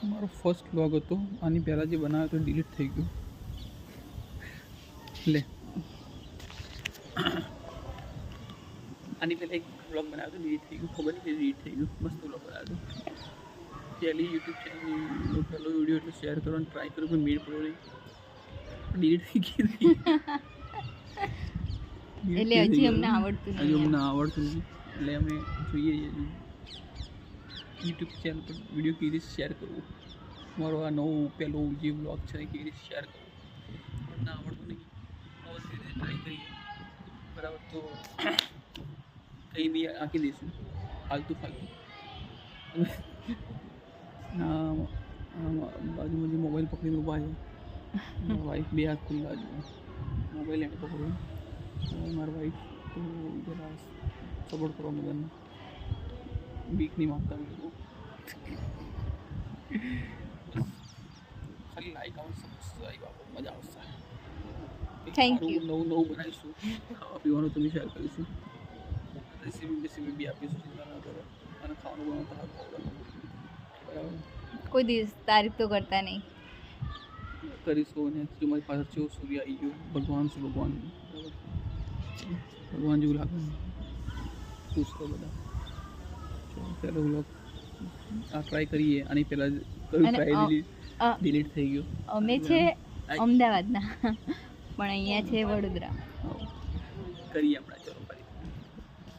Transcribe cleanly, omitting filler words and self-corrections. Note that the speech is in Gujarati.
મારો ફર્સ્ટ વ્લોગ હતો, આની પહેલાં જે બનાવ્યો તો ડિલીટ થઈ ગયો. લે આની પહેલાં એક વ્લોગ બનાવ્યો તો ડિલીટ થઈ ગયું, ખબર નહીં ડિલીટ થઈ ગયું. મસ્ત વ્લોગ બનાવ્યો હતો. પહેલી યુટ્યુબ ચેનલનો પહેલો વિડીયો એટલે શેર કરવાનો ટ્રાય કર્યો પણ મેળ પડ્યો નહીં, ડિલીટ થઈ ગઈ. એટલે હજી અમને આવડતું હજુ અમને આવડતું નથી, એટલે અમે જોઈએ યુટ્યુબ ચેનલ પર વિડીયો કેવી રીતે શેર કરવો. મારો આ નવો પહેલો જે વ્લોગ છે એ કેવી રીતે શેર કરવો અમને આવડતું નહીં. હવે ધીરે ધીરે ટ્રાય કરીએ. બરાબર, તો કંઈ બી આંકી દઈશું ફાલતુ. બાજુમાં જે મોબાઈલ પકડીને ઊભા છે વાઈફ, બે હાથ ખુલ્લા છે, મોબાઈલ એને પકડ્યો. મારા વાઈફ તો જરા સપોર્ટ કરવા બધાને બીક નહીં માગતા લોકો. ખાલી લાઈક આવશે, સબસ્ક્રાઈબ આપો, મજા આવશે. Thank you. નવું બનાવીશું, ખાવા પીવાનું તમે શેર કરીશું, રેસીપી બી આપીશું. ચિંતા ના કરો, અને ખાવાનું બનાવતા બરાબર કોઈ દિવસ તારીફ તો કરતા નહીં. કરીશું. અને જો મારી પાછળ છે સૂર્ય આવી ગયો, ભગવાન છે, ભગવાન બરાબર, ભગવાન જેવું લાગે ને, ખુશ તો બધા. પહેલો વ્લોગ આ ટ્રાય કરીએ. આની પહેલાં કયું ટ્રાય ડિલીટ થઈ ગયો. અમે છે અમદાવાદના પણ અહીંયા છે વડોદરા. કરીએ આપણે.